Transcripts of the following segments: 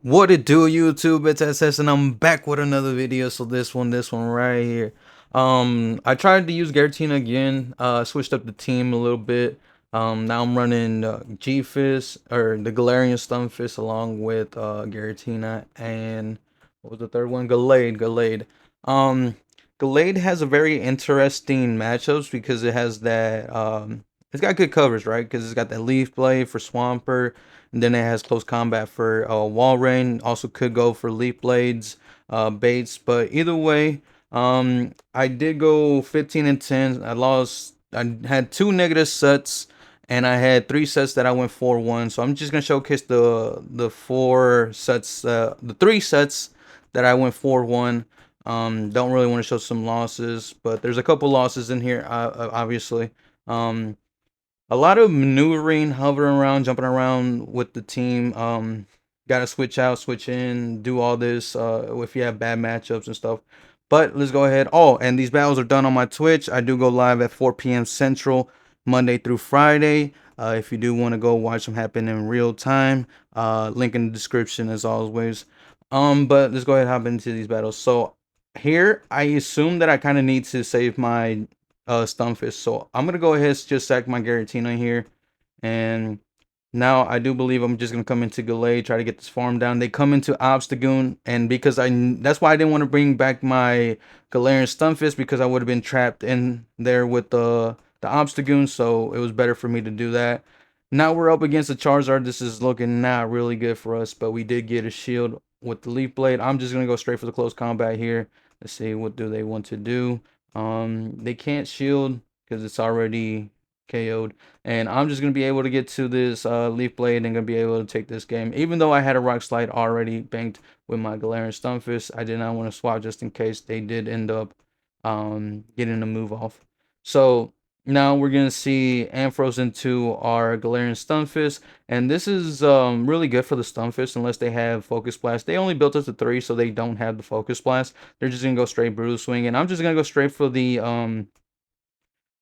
What it do, YouTube? It's SS, and I'm back with another video. So this one right here. I tried to use Garatina again. Switched up the team a little bit. Now I'm running G-Fist or the Galarian Stunfisk along with Garatina and what was the third one? Gallade. Um, Gallade has a very interesting matchups because it has that it's got good covers, right? Because it's got that Leaf Blade for Swampert. And then it has close combat for wall rain. Also could go for leaf blades, baits. But either way, I did go 15 and 10. I lost. I had two negative sets, and I had three sets that I went 4-1. So I'm just gonna showcase the four sets, the three sets that I went 4-1. Don't really want to show some losses, but there's a couple losses in here, obviously. Um, a lot of maneuvering, hovering around, jumping around with the team. Got to switch out, switch in, do all this if you have bad matchups and stuff. But let's go ahead. Oh, and these battles are done on my Twitch. I do go live at 4 p.m. Central, Monday through Friday. If you do want to go watch them happen in real time, link in the description as always. But let's go ahead and hop into these battles. So here, I assume that I kind of need to save my Stunfisk. So I'm gonna go ahead and just sack my Garatina here, and now I do believe I'm just gonna come into Gallade, try to get this farm down. They come into Obstagoon, and because that's why I didn't want to bring back my Galarian Stunfisk because I would have been trapped in there with the Obstagoon. So it was better for me to do that. Now we're up against the Charizard. This is looking not really good for us, but we did get a shield with the Leaf Blade. I'm just gonna go straight for the close combat here. Let's see what do they want to do. They can't shield because it's already KO'd. And I'm just gonna be able to get to this Leaf Blade and gonna be able to take this game. Even though I had a Rock Slide already banked with my Galarian Stunfisk, I did not want to swap just in case they did end up getting a move off. So now we're gonna see Ampharos into our Galarian Stunfisk, and this is really good for the Stunfisk unless they have Focus Blast. They only built up to 3, so they don't have the Focus Blast. They're just gonna go straight Brutal Swing, and I'm just gonna go straight for the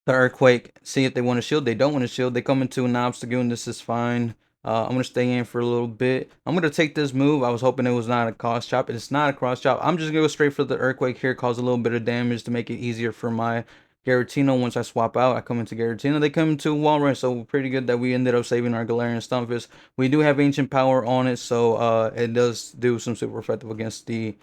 Earthquake. See if they want to shield. They don't want to shield. They come into an obstacle, and this is fine. I'm gonna stay in for a little bit. I'm gonna take this move. I was hoping it was not a cross chop. It's not a cross chop. I'm just gonna go straight for the Earthquake here, cause a little bit of damage to make it easier for my Garatina. Once I swap out, I come into Garatina. They come into Wall Run, so pretty good that we ended up saving our Galarian Stunfisk. We do have Ancient Power on it, so it does do some super effective against the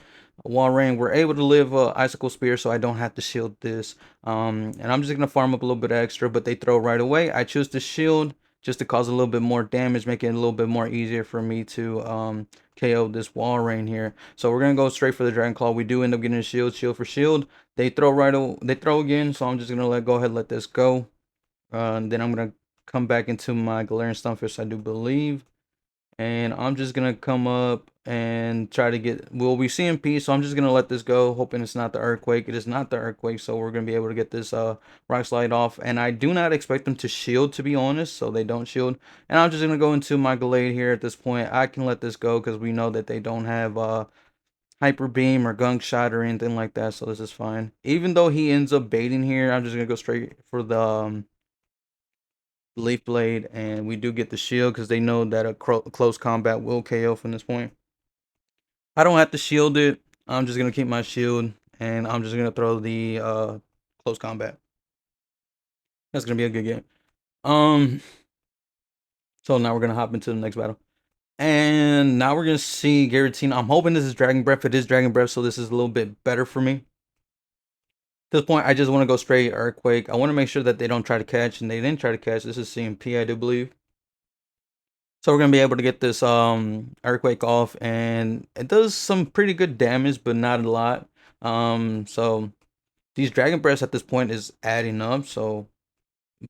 Wall Rain. We're able to live Icicle Spear, so I don't have to shield this. And I'm just gonna farm up a little bit extra, but they throw right away. I choose to shield just to cause a little bit more damage, make it a little bit more easier for me to KO this Wall Rain here. So we're gonna go straight for the Dragon Claw. We do end up getting a shield for shield. They throw they throw again, so I'm just gonna go ahead and let this go. And then I'm gonna come back into my Galarian Stunfisk, I do believe. And I'm just gonna come up and try to get, well, we CMP, so I'm just gonna let this go, hoping it's not the Earthquake. It is not the Earthquake, so we're gonna be able to get this Rock Slide off. And I do not expect them to shield, to be honest, so they don't shield. And I'm just gonna go into my Gallade here at this point. I can let this go because we know that they don't have Hyper Beam or Gunk Shot or anything like that, so this is fine. Even though he ends up baiting here, I'm just gonna go straight for the Leaf Blade, and we do get the shield because they know that a close combat will KO from this point. I don't have to shield it. I'm just gonna keep my shield, and I'm just gonna throw the close combat. That's gonna be a good game. Um, so now we're gonna hop into the next battle, and now we're gonna see Garatina. I'm hoping this is Dragon Breath. It is Dragon Breath, so this is a little bit better for me. At this point, I just want to go straight Earthquake. I want to make sure that they don't try to catch, and they didn't try to catch. This is CMP, I do believe. So we're gonna be able to get this Earthquake off, and it does some pretty good damage, but not a lot. So these Dragon Breaths at this point is adding up. So,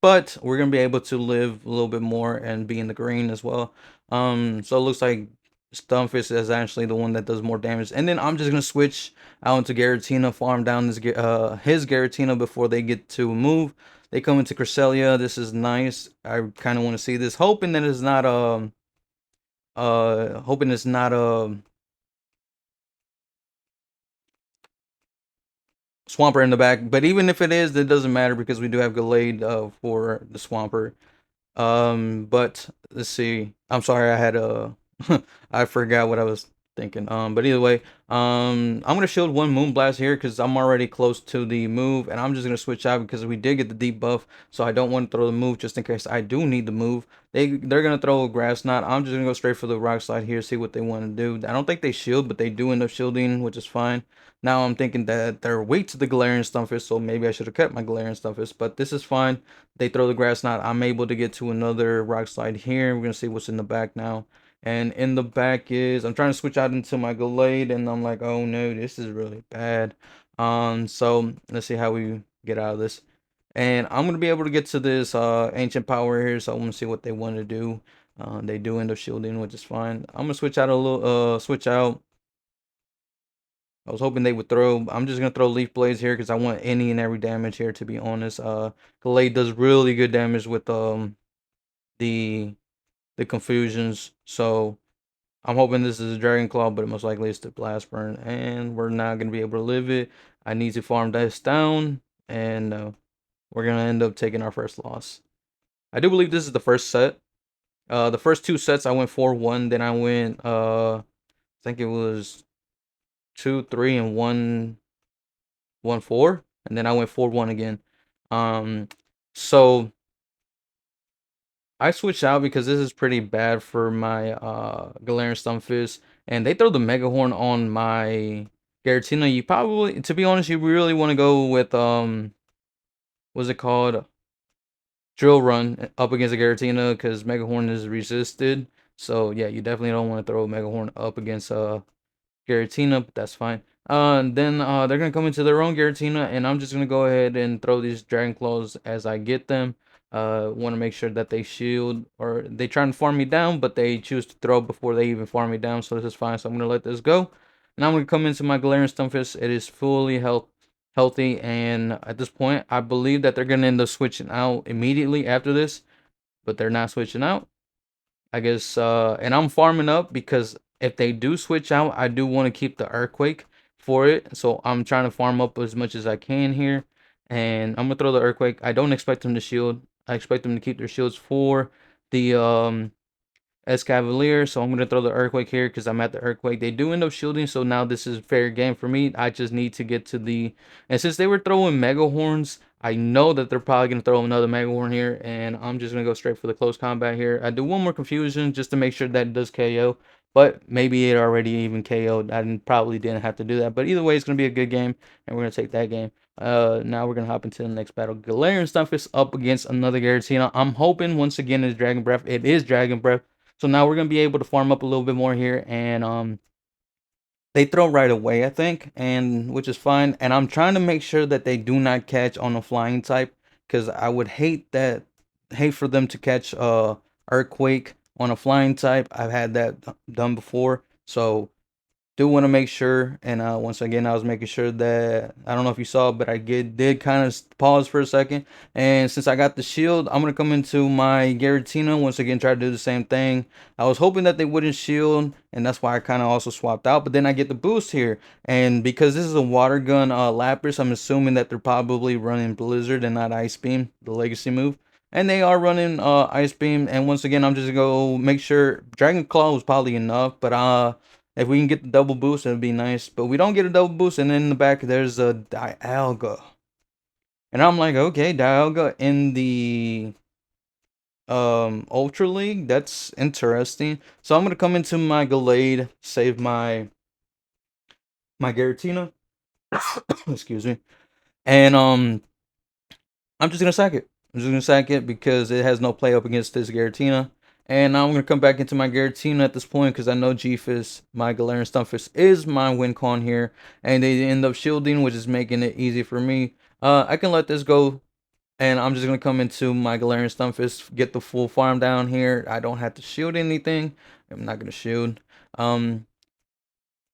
but we're gonna be able to live a little bit more and be in the green as well. So it looks like Stunfisk is actually the one that does more damage. And then I'm just gonna switch out into Garatina, farm down this his Garatina before they get to move. They come into Cresselia. This is nice. I kind of want to see this, hoping that it's not hoping it's not Swampert in the back. But even if it is, that doesn't matter because we do have Gallade for the Swampert. But let's see. I'm sorry, I had I forgot what I was thinking. But either way, I'm gonna shield one Moonblast here because I'm already close to the move, and I'm just gonna switch out because we did get the deep buff, so I don't want to throw the move just in case I do need the move. They're gonna throw a grass knot. I'm just gonna go straight for the rock slide here, see what they want to do. I don't think they shield, but they do end up shielding, which is fine. Now I'm thinking that they're weak to the Galarian Stunfisk, so maybe I should have kept my Galarian Stunfisk, but this is fine. They throw the grass knot. I'm able to get to another rock slide here. We're gonna see what's in the back now. And in the back is I'm trying to switch out into my Gallade, and I'm like, oh no, this is really bad. So let's see how we get out of this. And I'm gonna be able to get to this ancient power here, so I'm gonna see what they want to do. They do end up shielding, which is fine. I'm gonna switch out a little switch out. I was hoping they would throw. I'm just gonna throw Leaf Blades here because I want any and every damage here, to be honest. Gallade does really good damage with the the confusions. So I'm hoping this is a Dragon Claw, but it most likely is the Blast Burn, and we're not gonna be able to live it. I need to farm this down, and we're gonna end up taking our first loss. I do believe this is the first set. The first two sets I went 4-1, then I went I think it was 2-3 and 1-4, and then I went 4-1 again. Um, so I switched out because this is pretty bad for my Galarian Stunfisk, and they throw the Mega Horn on my Giratina. You probably, to be honest, you really want to go with what's it called? Drill Run up against a Giratina because Mega Horn is resisted. So yeah, you definitely don't want to throw a Mega Horn up against Giratina, but that's fine. Then they're gonna come into their own Giratina, and I'm just gonna go ahead and throw these Dragon Claws as I get them. Want to make sure that they shield, or they try and farm me down, but they choose to throw before they even farm me down, so this is fine. So I'm gonna let this go, and I'm gonna come into my Galarian Stunfisk. It is fully healthy, and at this point, I believe that they're gonna end up switching out immediately after this, but they're not switching out. I guess, and I'm farming up because if they do switch out, I do want to keep the Earthquake for it. So I'm trying to farm up as much as I can here. And I'm gonna throw the Earthquake. I don't expect them to shield. I expect them to keep their shields for the Escavalier, so I'm gonna throw the Earthquake here because I'm at the Earthquake. They do end up shielding, so now this is fair game for me. I just need to get to the, and since they were throwing Mega Horns, I know that they're probably gonna throw another Mega Horn here, and I'm just gonna go straight for the close combat here. I do one more confusion just to make sure that it does KO, but maybe it already even KO'd. I probably didn't have to do that, but either way, it's gonna be a good game, and we're gonna take that game. Now we're gonna hop into the next battle. Galarian Stunfisk up against another Giratina. I'm hoping once again it's Dragon Breath. It is Dragon Breath. So now we're gonna be able to farm up a little bit more here, and they throw right away, I think, and which is fine. And I'm trying to make sure that they do not catch on a flying type, because I would hate for them to catch Earthquake on a flying type. I've had that done before, so do want to make sure, and once again I was making sure that, I don't know if you saw, but I did kind of pause for a second, and since I got the shield, I'm gonna come into my Giratina once again, try to do the same thing. I was hoping that they wouldn't shield, and that's why I kind of also swapped out, but then I get the boost here, and because this is a water gun Lapras, I'm assuming that they're probably running Blizzard and not Ice Beam, the legacy move. And they are running Ice Beam, and once again I'm just gonna go make sure Dragon Claw was probably enough, but if we can get the double boost, it'd be nice. But we don't get a double boost, and in the back there's a Dialga. And I'm like, okay, Dialga in the Ultra League? That's interesting. So I'm gonna come into my Gallade, save my Giratina. Excuse me. And I'm just gonna sack it. I'm just gonna sack it because it has no play up against this Giratina. And now I'm gonna come back into my Giratina at this point because I know G-Fist, my Galarian Stunfisk, is my win con here. And they end up shielding, which is making it easy for me. I can let this go. And I'm just gonna come into my Galarian Stunfisk, get the full farm down here. I don't have to shield anything. I'm not gonna shield.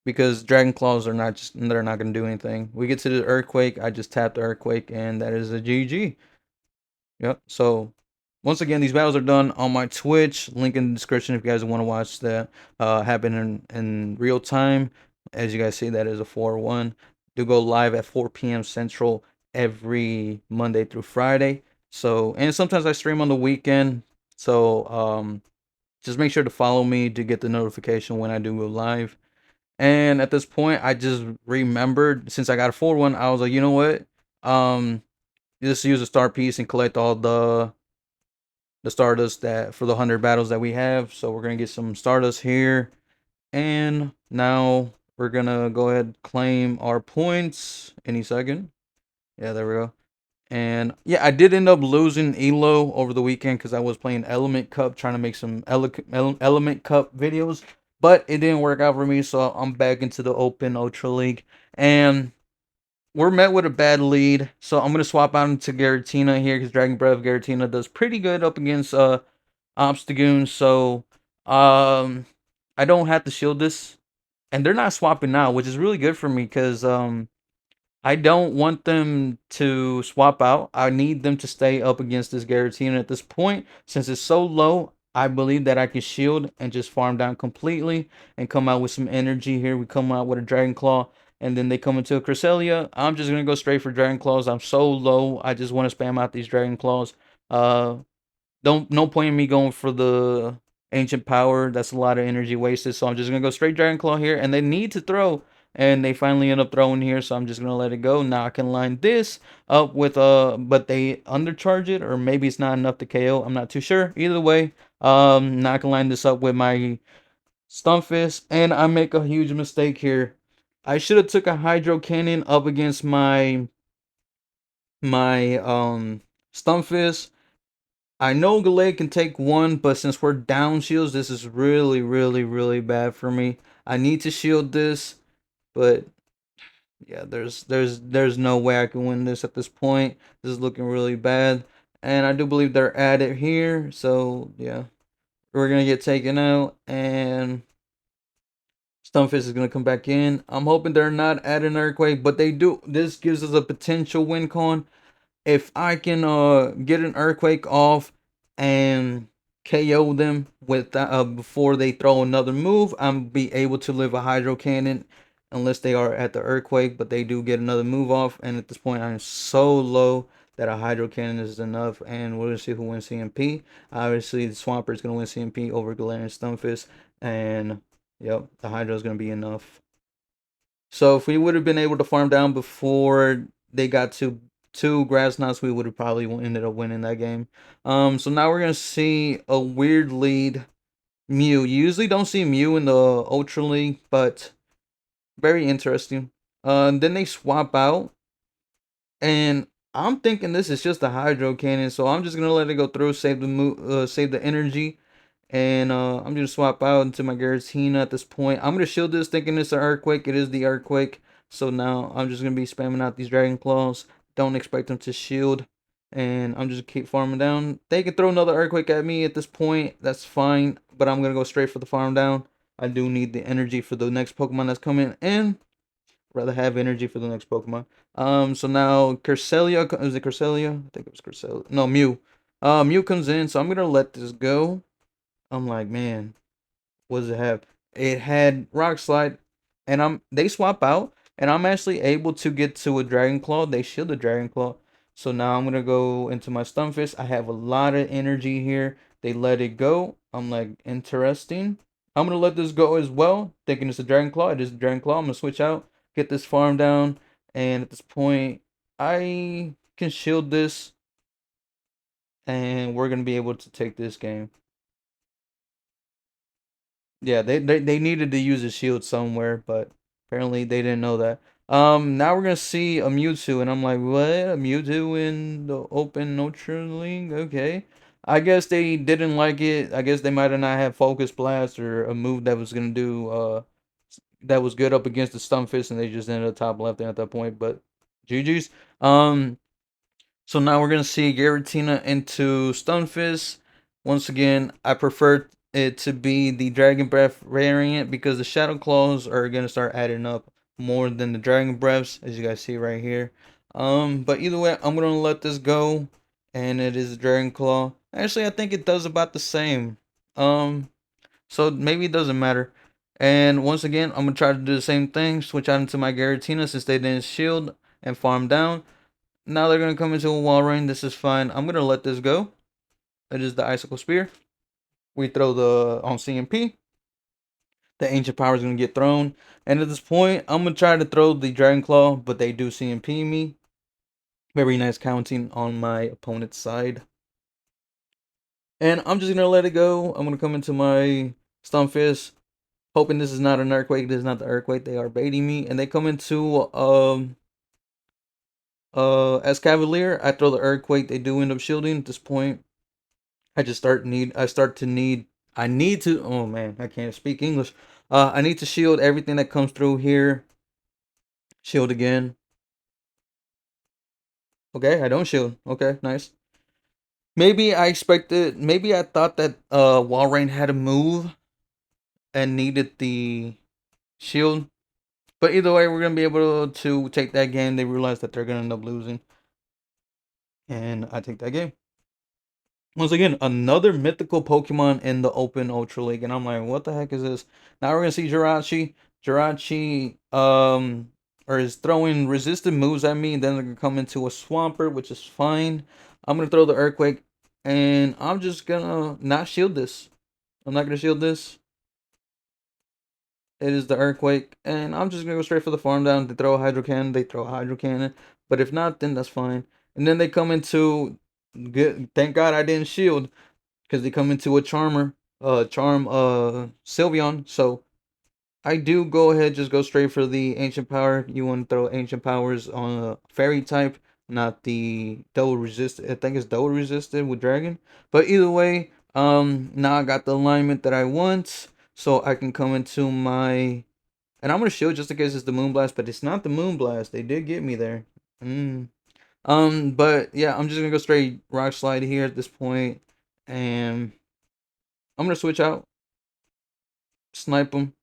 Because Dragon Claws they're not gonna do anything. We get to the Earthquake, I just tap the Earthquake, and that is a GG. Yep. So once again, these battles are done on my Twitch. Link in the description if you guys want to watch that happen in real time. As you guys see, that is a 4-1. Do go live at 4 p.m. Central every Monday through Friday. So, and sometimes I stream on the weekend. So Just make sure to follow me to get the notification when I do go live. And at this point, I just remembered, since I got a 4-1, I was like, you know what? Um, just use a star piece and collect all the stardust that for the 100 battles that we have. So we're gonna get some stardust here, and now we're gonna go ahead and claim our points any second. Yeah, there we go. And yeah, I did end up losing Elo over the weekend because I was playing Element Cup, trying to make some Element Cup videos, but it didn't work out for me. So I'm back into the Open Ultra League, and we're met with a bad lead. So I'm gonna swap out into Garatina here because Dragon Breath Garatina does pretty good up against Obstagoon. So I don't have to shield this, and they're not swapping out, which is really good for me because I don't want them to swap out. I need them to stay up against this Garatina at this point. Since it's so low, I believe that I can shield and just farm down completely and come out with some energy here. We come out with a Dragon Claw, and then they come into a Cresselia. I'm just going to go straight for Dragon Claws. I'm so low. I just want to spam out these Dragon Claws. Uh, don't no point in me going for the ancient power. That's a lot of energy wasted. So I'm just gonna go straight Dragon Claw here, and they need to throw, and they finally end up throwing here. So I'm just gonna let it go. Now I can line this up with but they undercharge it, or maybe it's not enough to KO. I'm not too sure. Either way, now I can line this up with my Stunfisk, and I make a huge mistake here. I should have took a Hydro Cannon up against my Stunfisk. I know Gallade can take one, but since we're down shields, this is really, really, really bad for me. I need to shield this, but yeah, there's no way I can win this at this point. This is looking really bad, and I do believe they're at it here. So yeah, we're gonna get taken out, and Stunfisk is gonna come back in. I'm hoping they're not at an earthquake, but they do. This gives us a potential win con. If I can get an earthquake off and KO them with before they throw another move, I'm be able to live a hydro cannon unless they are at the earthquake, but they do get another move off, and at this point I'm so low that a hydro cannon is enough, and we're gonna see who wins CMP. Obviously the Swampert is gonna win CMP over Galarian Stunfisk, and yep, the hydro is gonna be enough. So if we would have been able to farm down before they got to two grass knots, we would have probably ended up winning that game. So now we're gonna see a weird lead. Mew. You usually don't see Mew in the Ultra League, but very interesting. Then they swap out, and I'm thinking this is just a Hydro Cannon, so I'm just gonna let it go through, save the energy, and I'm gonna swap out into my Giratina at this point. I'm gonna shield this thinking it's an earthquake. It is the earthquake. So now I'm just gonna be spamming out these Dragon Claws. Don't expect them to shield. And I'm just keep farming down. They can throw another earthquake at me at this point. That's fine. But I'm gonna go straight for the farm down. I do need the energy for the next Pokemon that's coming in. Rather have energy for the next Pokemon. So now Cresselia, is it Cresselia? I think it was Cresselia. No, Mew. Mew comes in, so I'm gonna let this go. I'm like, man, what does it have? It had Rock Slide, and they swap out, and I'm actually able to get to a Dragon Claw. They shield the Dragon Claw. So now I'm gonna go into my Stunfisk. I have a lot of energy here. They let it go. I'm like, interesting. I'm gonna let this go as well, thinking it's a Dragon Claw. It is a Dragon Claw. I'm gonna switch out, get this farm down, and at this point, I can shield this, and we're gonna be able to take this game. Yeah, they needed to use a shield somewhere, but apparently they didn't know that. Now we're gonna see a Mewtwo, and I'm like, what? A Mewtwo in the Open Ultra League? Okay. I guess they didn't like it. I guess they might have not had Focus Blast or a move that was gonna do that was good up against the Stunfisk, and they just ended up top left at that point. But GG's. So now we're gonna see Giratina into Stunfisk. Once again, I prefer it to be the Dragon Breath variant because the Shadow Claws are gonna start adding up more than the Dragon Breaths, as you guys see right here. But either way, I'm gonna let this go, and it is a Dragon Claw. Actually, I think it does about the same. So maybe it doesn't matter. And once again, I'm gonna try to do the same thing, switch out into my Giratina since they didn't shield and farm down. Now they're going to come into a wall rain. This is fine. I'm going to let this go. It is the Icicle Spear. We throw the on CMP. The ancient power is gonna get thrown, and at this point, I'm gonna try to throw the Dragon Claw, but they do CMP me. Very nice counting on my opponent's side. And I'm just gonna let it go. I'm gonna come into my Stunfisk, hoping this is not an Earthquake. This is not the Earthquake. They are baiting me, and they come into as Cavalier. I throw the Earthquake. They do end up shielding at this point. I need to. Oh man, I can't speak English. I need to shield everything that comes through here. Shield again. Okay, I don't shield. Okay, nice. Maybe I expected. Maybe I thought that Walrein had a move and needed the shield. But either way, we're gonna be able to take that game. They realize that they're gonna end up losing, and I take that game. Once again, another mythical Pokemon in the Open Ultra League, and I'm like, what the heck is this? Now we're gonna see Jirachi. Jirachi or is throwing resistant moves at me, and then they're gonna come into a Swampert, which is fine. I'm gonna throw the Earthquake, and I'm just gonna not shield this. I'm not gonna shield this. It is the Earthquake, and I'm just gonna go straight for the farm down. They throw a Hydro Cannon, they throw a Hydro Cannon, but if not, then that's fine. And then they come into good. Thank God I didn't shield because they come into a Sylveon. So I do go ahead, just go straight for the Ancient Power. You want to throw Ancient Powers on a Fairy type, not the double resisted. I think it's double resisted with Dragon. But either way, now I got the alignment that I want, so I can come into my. And I'm gonna shield just in case it's the Moonblast, but it's not the Moonblast. They did get me there. But yeah, I'm just gonna go straight Rock Slide here at this point, and I'm gonna switch out, snipe them.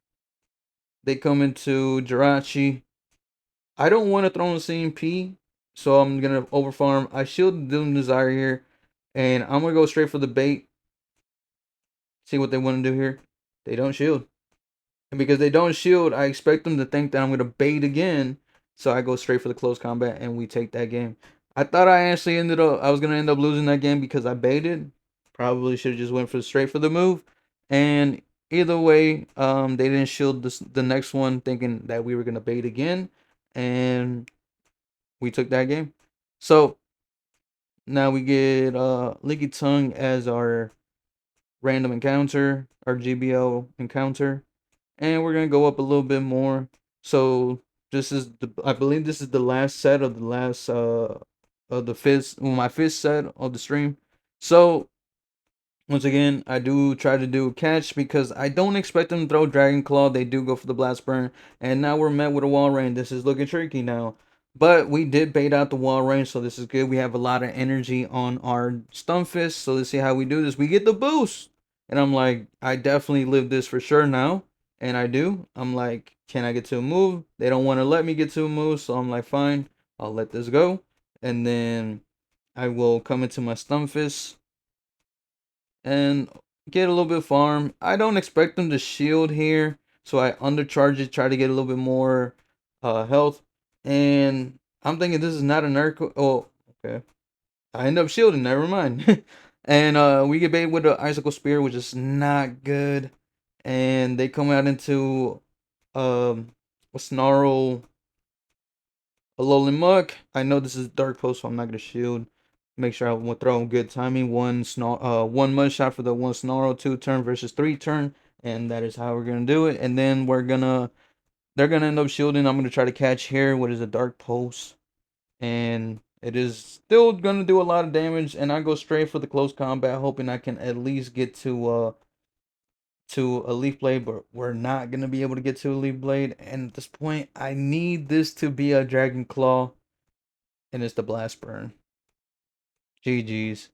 They come into Jirachi. I don't want to throw in CMP, so I'm gonna overfarm. I shield Doom Desire here, and I'm gonna go straight for the bait. See what they want to do here. They don't shield. And because they don't shield, I expect them to think that I'm going to bait again. So I go straight for the close combat and we take that game. I thought I actually I was going to end up losing that game because I baited. Probably should have just went for straight for the move. And either way, they didn't shield the next one thinking that we were going to bait again. And we took that game. So now we get Leaky Tongue as our random encounter, our GBO encounter, and we're gonna go up a little bit more. So this is I believe this is the last set of the last of the fifth, well, my fifth set of the stream. So once again, I do try to do a catch because I don't expect them to throw Dragon Claw. They do go for the Blast Burn, and now we're met with a Walrein. This is looking tricky now. But we did bait out the Walrein, so this is good. We have a lot of energy on our Stunfisk, so let's see how we do this. We get the boost, and I'm like, I definitely live this for sure now, and I do. I'm like, can I get to a move? They don't want to let me get to a move, so I'm like, fine, I'll let this go, and then I will come into my Stunfisk and get a little bit of farm. I don't expect them to shield here, so I undercharge it, try to get a little bit more health. And I'm thinking this is not an Earthquake. Oh, okay. I end up shielding, never mind. And we get bait with the Icicle Spear, which is not good. And they come out into a Snarl, a Alolan Muck. I know this is Dark Post, so I'm not gonna shield. Make sure I throw good timing. One mud shot for the one Snarl, 2 turn versus 3 turn, and that is how we're gonna do it. And then they're gonna end up shielding. I'm gonna try to catch here. What is a Dark Pulse? And it is still gonna do a lot of damage. And I go straight for the close combat, hoping I can at least get to a Leaf Blade, but we're not gonna be able to get to a Leaf Blade. And at this point, I need this to be a Dragon Claw, and it's the Blast Burn. GG's.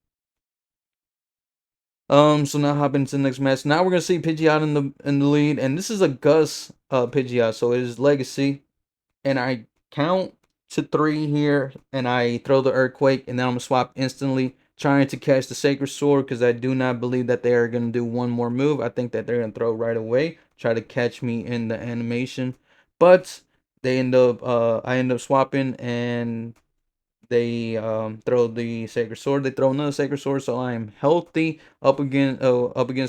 So now hop into the next match. Now we're gonna see Pidgeot in the lead, and this is a Gus Pidgeot, so it is Legacy. And I count to 3 here, and I throw the Earthquake, and then I'm gonna swap instantly, trying to catch the Sacred Sword because I do not believe that they are gonna do one more move. I think that they're gonna throw right away, try to catch me in the animation, but they end up I end up swapping, and They throw the sacred sword. They throw another sacred sword, so I am healthy up against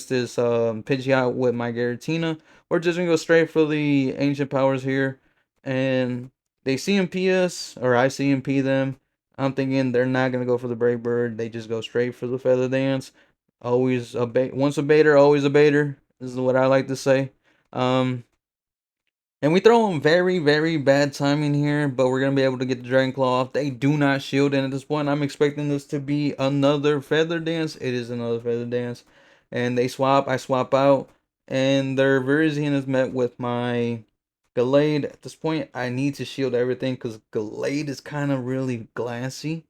this Pidgeot with my Garatina. We're just gonna go straight for the ancient powers here, and they CMP us, or I CMP them. I'm thinking they're not gonna go for the Brave Bird. They just go straight for the Feather Dance. Always a once a baiter, always a baiter. This is what I like to say. Um, and we throw them very, very bad timing here, but we're going to be able to get the Dragon Claw off. They do not shield, and at this point, I'm expecting this to be another Feather Dance. It is another Feather Dance. And they swap, I swap out, and their Virizion is met with my Gallade. At this point, I need to shield everything because Gallade is kind of really glassy.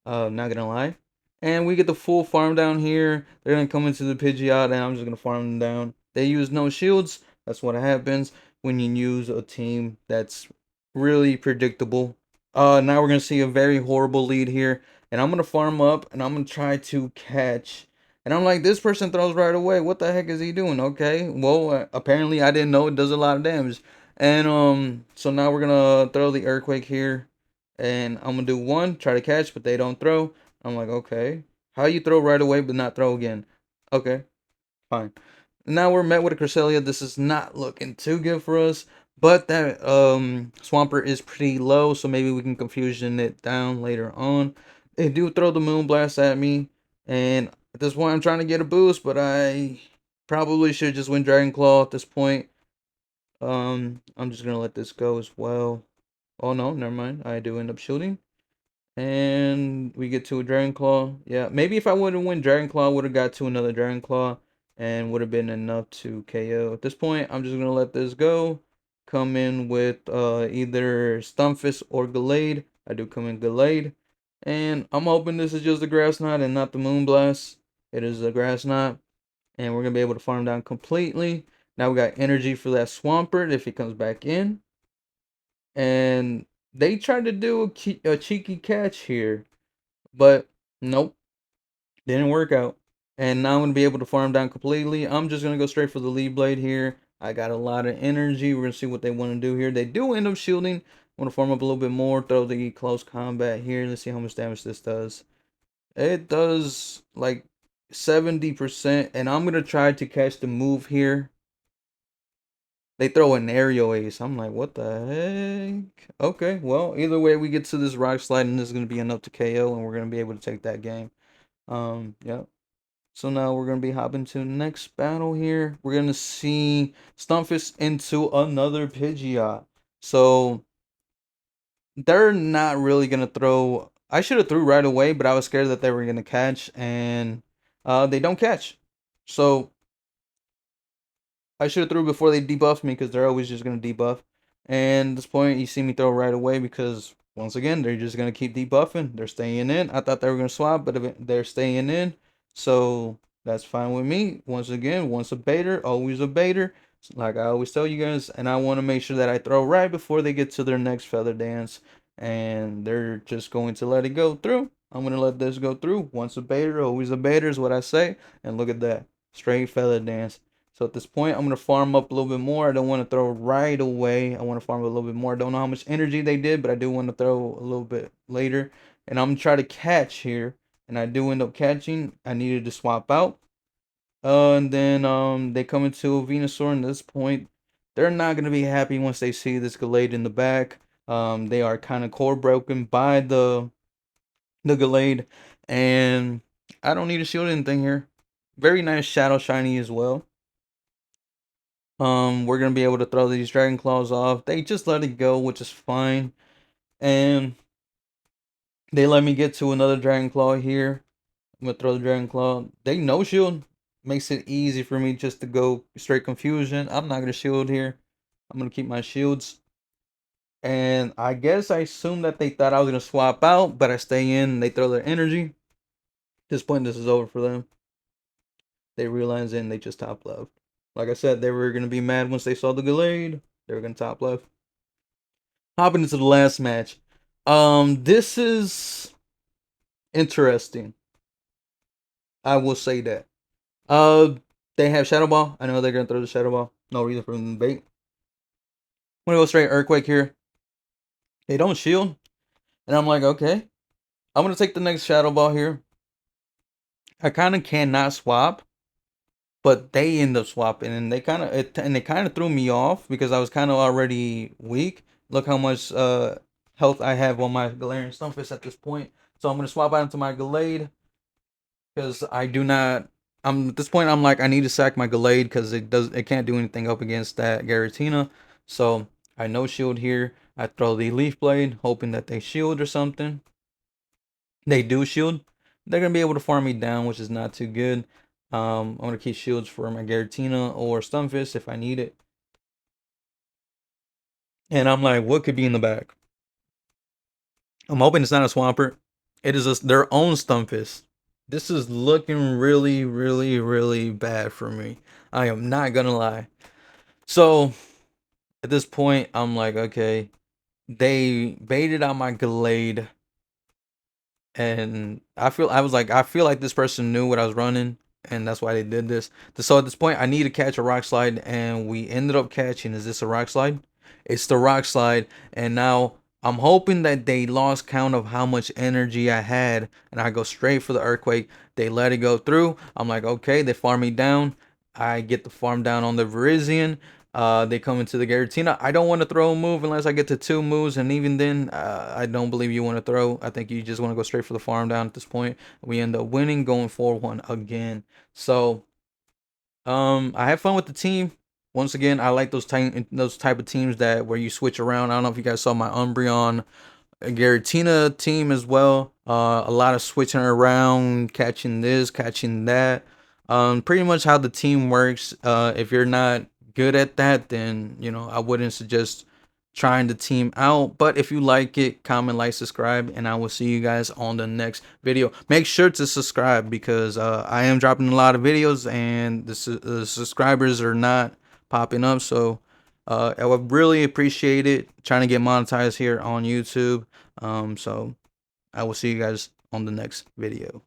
Not gonna lie. And we get the full farm down here. They're gonna come into the Pidgeot, and I'm just gonna farm them down. They use no shields. That's what happens when you use a team that's really predictable. Now we're gonna see a very horrible lead here, and I'm gonna farm up, and I'm gonna try to catch. And I'm like, this person throws right away. What the heck is he doing? Okay, well, apparently I didn't know it does a lot of damage. And so now we're gonna throw the earthquake here, and I'm gonna do one, try to catch, but they don't throw. I'm like, okay, how you throw right away but not throw again? Okay, fine. Now we're met with a Cresselia. This is not looking too good for us, but that Swampert is pretty low, so maybe we can confusion it down later on. They do throw the Moonblast at me, and at this point I'm trying to get a boost, but I probably should just win Dragon Claw at this point. I'm just gonna let this go as well. Oh no, never mind. I do end up shooting. And we get to a Dragon Claw. Yeah, maybe if I would have won Dragon Claw, I would have got to another Dragon Claw and would have been enough to KO. At this point, I'm just going to let this go. Come in with either Stunfisk or Gallade. I do come in Gallade. And I'm hoping this is just a Grass Knot and not the Moonblast. It is a Grass Knot. And we're going to be able to farm down completely. Now we got energy for that Swampert if he comes back in. And they tried to do a cheeky catch here, but nope, didn't work out. And now I'm going to be able to farm down completely. I'm just going to go straight for the lead blade here. I got a lot of energy. We're going to see what they want to do here. They do end up shielding. I want to farm up a little bit more. Throw the close combat here. Let's see how much damage this does. It does like 70%. And I'm going to try to catch the move here. They throw an aerial ace. I'm like, what the heck? Okay, well, either way, we get to this rock slide, and this is going to be enough to KO, and we're going to be able to take that game. Yeah. So now we're going to be hopping to the next battle here. We're going to see Stunfisk into another Pidgeot. So they're not really going to throw. I should have threw right away, but I was scared that they were going to catch, and they don't catch. So I should have threw before they debuffed me because they're always just going to debuff. And at this point, you see me throw right away because, once again, they're just going to keep debuffing. They're staying in. I thought they were going to swap, but they're staying in. So that's fine with me. Once again, once a baiter, always a baiter. Like I always tell you guys. And I want to make sure that I throw right before they get to their next feather dance. And they're just going to let it go through. I'm going to let this go through. Once a baiter, always a baiter is what I say. And look at that. Straight feather dance. So at this point, I'm going to farm up a little bit more. I don't want to throw right away. I want to farm a little bit more. I don't know how much energy they did, but I do want to throw a little bit later. And I'm going to try to catch here. And I do end up catching. I needed to swap out. And then they come into a Venusaur. And at this point, they're not going to be happy once they see this Gallade in the back. They are kind of core broken by the Gallade. And I don't need to shield anything here. Very nice Shadow Shiny as well. We're gonna be able to throw these Dragon Claws off. They just let it go, which is fine. And they let me get to another Dragon Claw here. I'm gonna throw the Dragon Claw. They no shield. Makes it easy for me just to go straight confusion. I'm not gonna shield here. I'm gonna keep my shields. And I guess I assumed that they thought I was gonna swap out, but I stay in and they throw their energy. At this point, this is over for them. They realize it and they just top left. Like I said, they were gonna be mad once they saw the Gallade. They were gonna top left. Hopping into the last match. This is interesting. I will say that. Uh, they have Shadow Ball. I know they're gonna throw the Shadow Ball. No reason for them to bait. I'm gonna go straight Earthquake here. They don't shield, and I'm like, okay. I'm gonna take the next shadow ball here. I kind of cannot swap, but they end up swapping, and they kind of threw me off because I was kind of already weak. Look how much health I have on my Galarian Stunfisk at this point. So I'm gonna swap out into my Gallade because I do not. I'm at this point. I'm like I need to sack my Gallade because it can't do anything up against that Garatina. So I no shield here. I throw the Leaf Blade, hoping that they shield or something. They do shield. They're gonna be able to farm me down, which is not too good. I'm gonna keep shields for my Garatina or Stunfisk if I need it. And I'm like, what could be in the back? I'm hoping it's not a Swampert. It is their own Stunfisk. This is looking really, really, really bad for me. I am not gonna lie. So at this point, I'm like, okay, they baited out my Gallade, and I feel like this person knew what I was running, and that's why they did this. So at this point, I need to catch a rock slide, and we ended up catching. Is this a rock slide? It's the rock slide, and now I'm hoping that they lost count of how much energy I had, and I go straight for the earthquake. They let it go through. I'm like, okay, they farm me down. I get the farm down on the Virizion. They come into the Garatina. I don't want to throw a move unless I get to 2 moves, and even then, I don't believe you want to throw. I think you just want to go straight for the farm down at this point. We end up winning, going 4-1 again. So, I have fun with the team. Once again, I like those type of teams that where you switch around. I don't know if you guys saw my Umbreon Garatina team as well. A lot of switching around, catching this, catching that. Pretty much how the team works. If you're not good at that, then I wouldn't suggest trying the team out. But if you like it, comment, like, subscribe, and I will see you guys on the next video. Make sure to subscribe because I am dropping a lot of videos, and the subscribers are not popping up. So I would really appreciate it. Trying to get monetized here on YouTube. So I will see you guys on the next video.